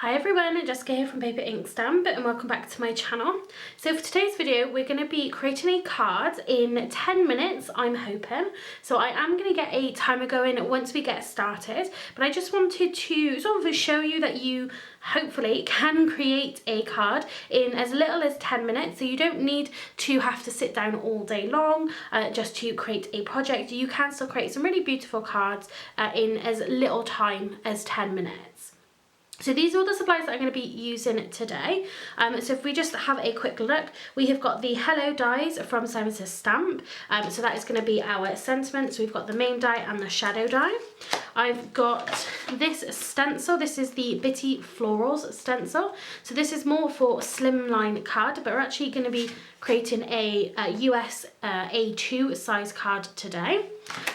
Hi everyone, Jessica here from Paper Ink Stamp and welcome back to my channel. So for today's video we're going to be creating a card in 10 minutes, I'm hoping. So I am going to get a timer going once we get started, but I just wanted to sort of show you that you hopefully can create a card in as little as 10 minutes. So you don't need to have to sit down all day long just to create a project. You can still create some really beautiful cards in as little time as 10 minutes. So these are all the supplies that I'm going to be using today. So if we just have a quick look, we have got the Hello dies from Simon Says Stamp. So that is going to be our sentiment. So we've got the main die and the shadow die. I've got this stencil. This is the Bitty Florals stencil. So this is more for slimline card, but we're actually going to be creating a US A2 size card today.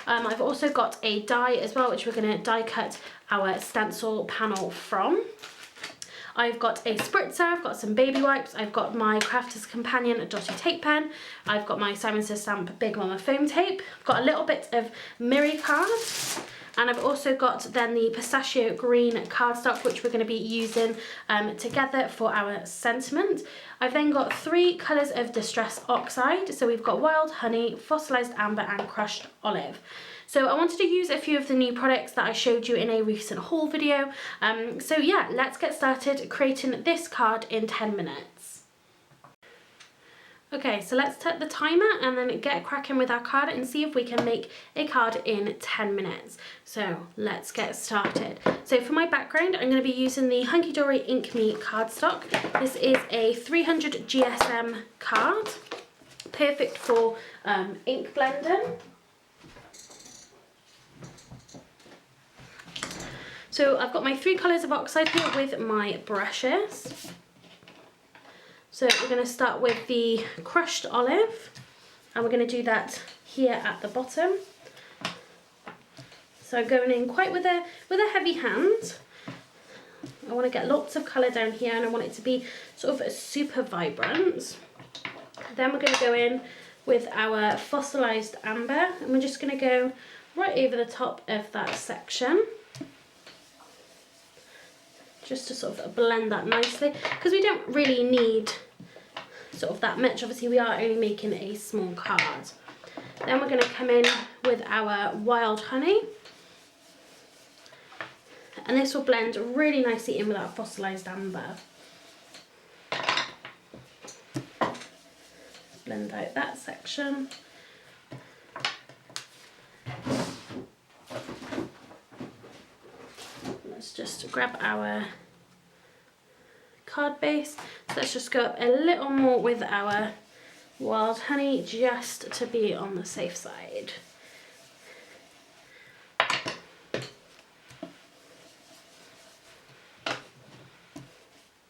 I've also got a die as well, which we're going to die cut our stencil panel from. I've got a spritzer, I've got some baby wipes, I've got my Crafter's Companion dotty tape pen, I've got my Simon Says Stamp Big Mama foam tape, I've got a little bit of Miri card, and I've also got then the pistachio green cardstock, which we're going to be using together for our sentiment. I've then got 3 colours of Distress Oxide, so we've got Wild Honey, Fossilized Amber and Crushed Olive. So I wanted to use a few of the new products that I showed you in a recent haul video. So yeah, let's get started creating this card in 10 minutes. Okay, so let's set the timer and then get cracking with our card and see if we can make a card in 10 minutes. So let's get started. So for my background, I'm going to be using the Hunky Dory Ink Me cardstock. This is a 300 GSM card, perfect for ink blending. So I've got my 3 colours of Oxide here with my brushes. So we're going to start with the Crushed Olive, and we're going to do that here at the bottom. So going in quite with a heavy hand. I want to get lots of colour down here and I want it to be sort of super vibrant. Then we're going to go in with our Fossilized Amber, and we're just going to go right over the top of that section, just to sort of blend that nicely, because we don't really need sort of that much. Obviously we are only making a small card. Then we're going to come in with our Wild Honey, and this will blend really nicely in with that Fossilized Amber. Blend out that section. Let's just grab our card base. So let's just go up a little more with our Wild Honey, just to be on the safe side.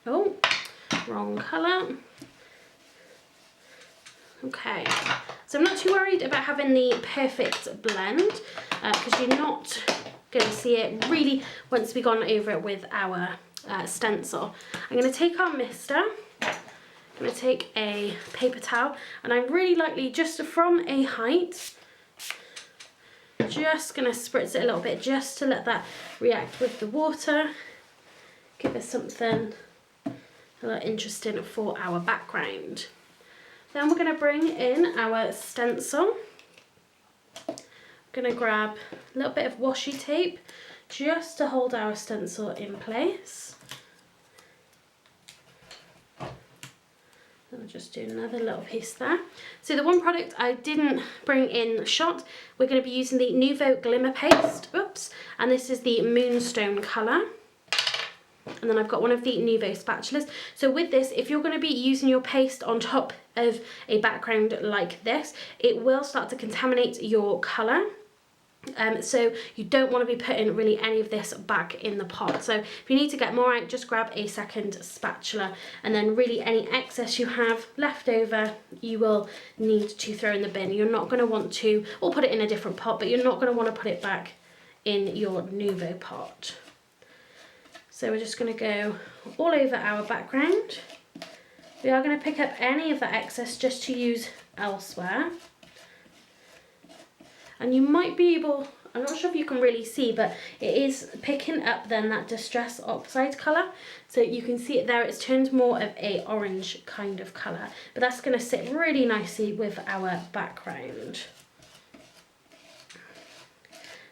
Oh, wrong colour. Okay, so I'm not too worried about having the perfect blend, because you're not going to see it really once we've gone over it with our stencil. I'm going to take our mister, I'm going to take a paper towel, and I'm really lightly, just from a height, just going to spritz it a little bit just to let that react with the water, give us something a little interesting for our background. Then we're going to bring in our stencil. I'm going to grab a little bit of washi tape just to hold our stencil in place. I'll just do another little piece there. So the one product I didn't bring in shot, we're going to be using the Nuvo Glimmer paste. Oops. And this is the Moonstone colour. And then I've got one of the Nuvo spatulas. So with this, if you're going to be using your paste on top of a background like this, it will start to contaminate your colour. So you don't want to be putting really any of this back in the pot. So if you need to get more out, just grab a second spatula, and then really any excess you have left over you will need to throw in the bin. You're not going to want to, or put it in a different pot, but you're not going to want to put it back in your Nuvo pot. So we're just going to go all over our background. We are going to pick up any of that excess just to use elsewhere. And you might be able, I'm not sure if you can really see, but it is picking up then that Distress Oxide colour. So you can see it there, it's turned more of a orange kind of colour. But that's going to sit really nicely with our background.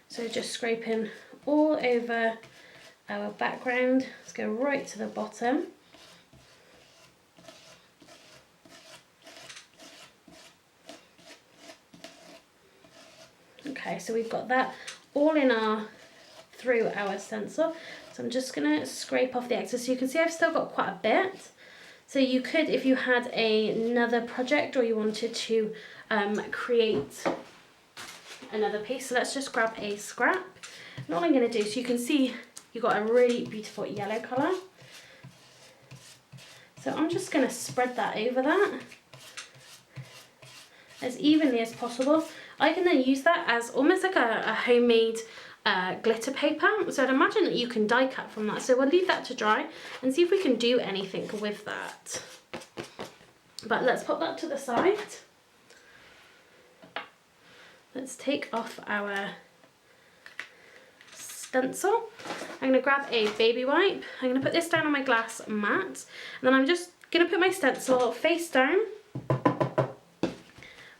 So just scraping all over our background. Let's go right to the bottom. Okay, so we've got that all in through our stencil. So I'm just gonna scrape off the excess. So you can see I've still got quite a bit. So you could, if you had another project or you wanted to create another piece. So let's just grab a scrap. And all I'm gonna do, so you can see you've got a really beautiful yellow colour. So I'm just gonna spread that over that as evenly as possible. I can then use that as almost like a homemade glitter paper. So I'd imagine that you can die cut from that. So we'll leave that to dry and see if we can do anything with that. But let's put that to the side. Let's take off our stencil. I'm going to grab a baby wipe. I'm going to put this down on my glass mat. And then I'm just going to put my stencil face down.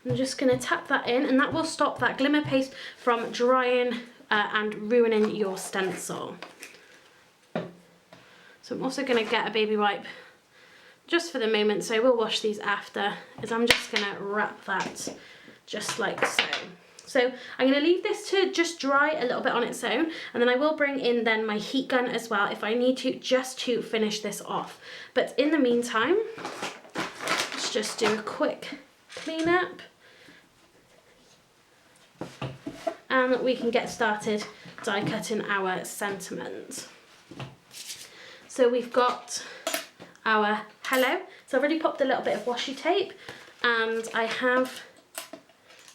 I'm just going to tap that in, and that will stop that glimmer paste from drying and ruining your stencil. So I'm also going to get a baby wipe just for the moment, so I will wash these after, as I'm just going to wrap that just like so. So I'm going to leave this to just dry a little bit on its own, and then I will bring in then my heat gun as well if I need to, just to finish this off. But in the meantime, let's just do a quick clean up. And we can get started die cutting our sentiment. So we've got our hello. So I've already popped a little bit of washi tape, and I have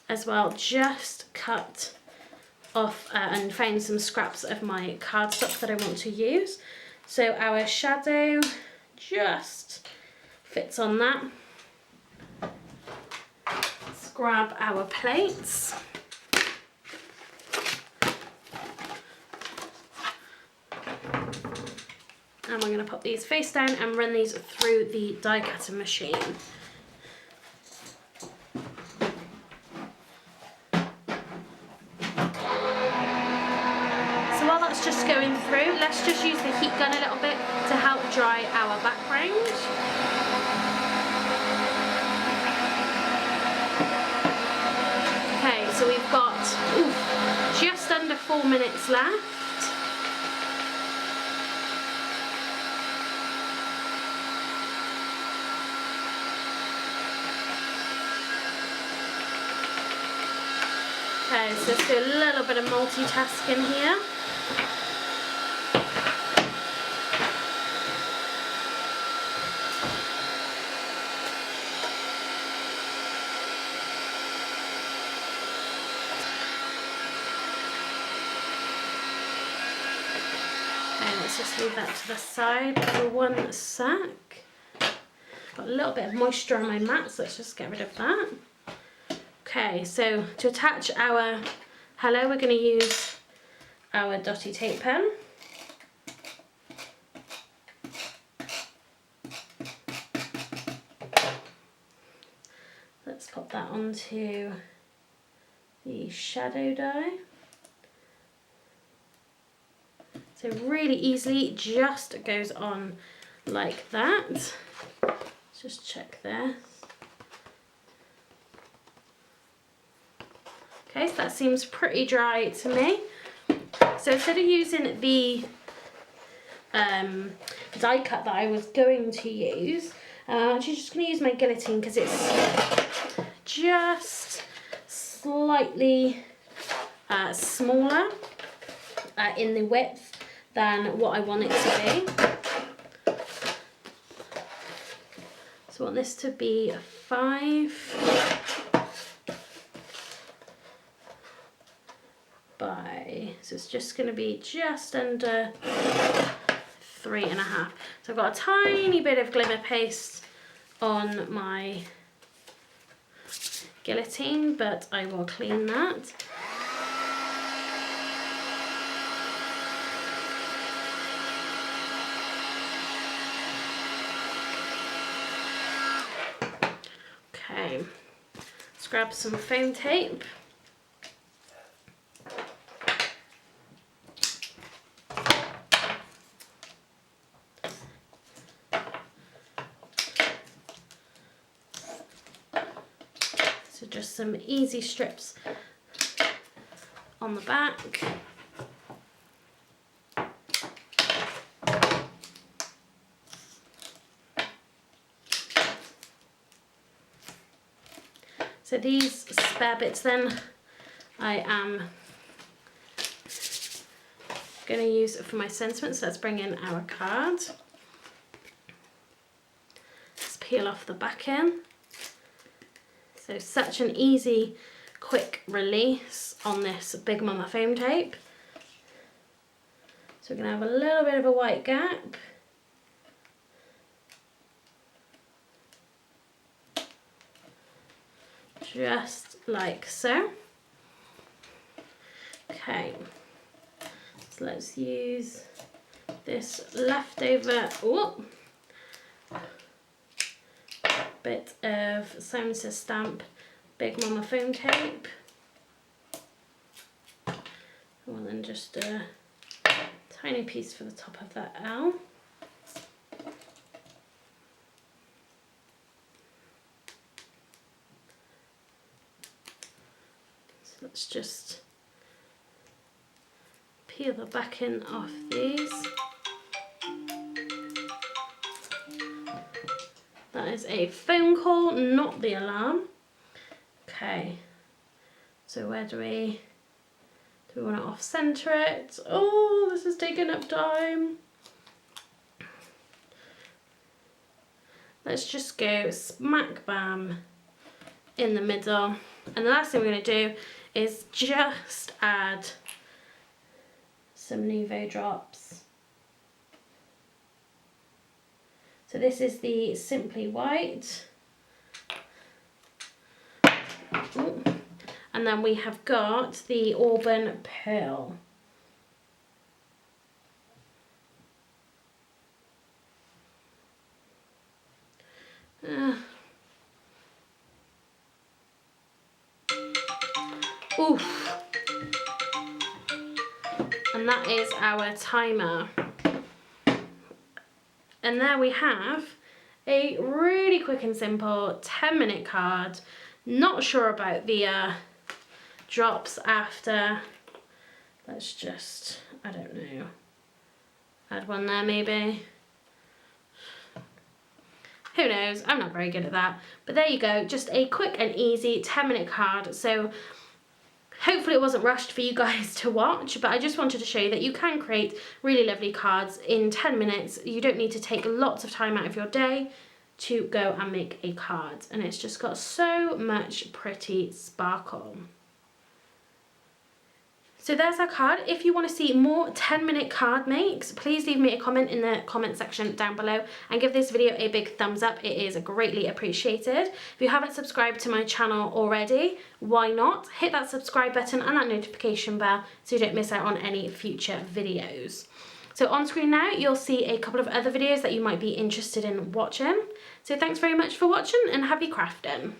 as well just cut off and found some scraps of my cardstock that I want to use. So our shadow just fits on that. Let's grab our plates. And we're going to pop these face down and run these through the die cutting machine. So while that's just going through, let's just use the heat gun a little bit to help dry our background. Okay, so we've got just under 4 minutes left. Okay, so let's do a little bit of multitasking here. Okay, let's just leave that to the side for 1 sec. Got a little bit of moisture on my mat, so let's just get rid of that. Okay, so to attach our hello, we're going to use our dotty tape pen. Let's pop that onto the shadow die. So really easily, just goes on like that. Let's just check this. Okay, so that seems pretty dry to me. So instead of using the die cut that I was going to use, I'm actually just going to use my guillotine because it's just slightly smaller in the width than what I want it to be. So I want this to be 5 by, so it's just going to be just under 3.5. So I've got a tiny bit of glimmer paste on my guillotine, but I will clean that. grab some foam tape. So just some easy strips on the back. So these spare bits then I am going to use for my sentiments. So let's bring in our card. Let's peel off the back end. So such an easy, quick release on this Big Mama foam tape. So we're going to have a little bit of a white gap. Just like so. Okay, so let's use this leftover bit of Simon Says Stamp Big Mama foam tape. And then just a tiny piece for the top of that L. Let's just peel the backing off these. That is a phone call, not the alarm. Okay, so where do we want to off center it? Oh, this is taking up time. Let's just go smack bam in the middle. And the last thing we're going to do is just add some Nuvo drops. So this is the Simply White. Ooh. And then we have got the Auburn Pearl. Oof. And that is our timer. And there we have a really quick and simple 10-minute card. Not sure about the drops after. Let's just, I don't know, add one there maybe. Who knows, I'm not very good at that. But there you go, just a quick and easy 10-minute card. So hopefully it wasn't rushed for you guys to watch, but I just wanted to show you that you can create really lovely cards in 10 minutes. You don't need to take lots of time out of your day to go and make a card. And it's just got so much pretty sparkle. So there's our card. If you want to see more 10-minute card makes, please leave me a comment in the comment section down below and give this video a big thumbs up. It is greatly appreciated. If you haven't subscribed to my channel already, why not? Hit that subscribe button and that notification bell so you don't miss out on any future videos. So on screen now, you'll see a couple of other videos that you might be interested in watching. So thanks very much for watching and happy crafting.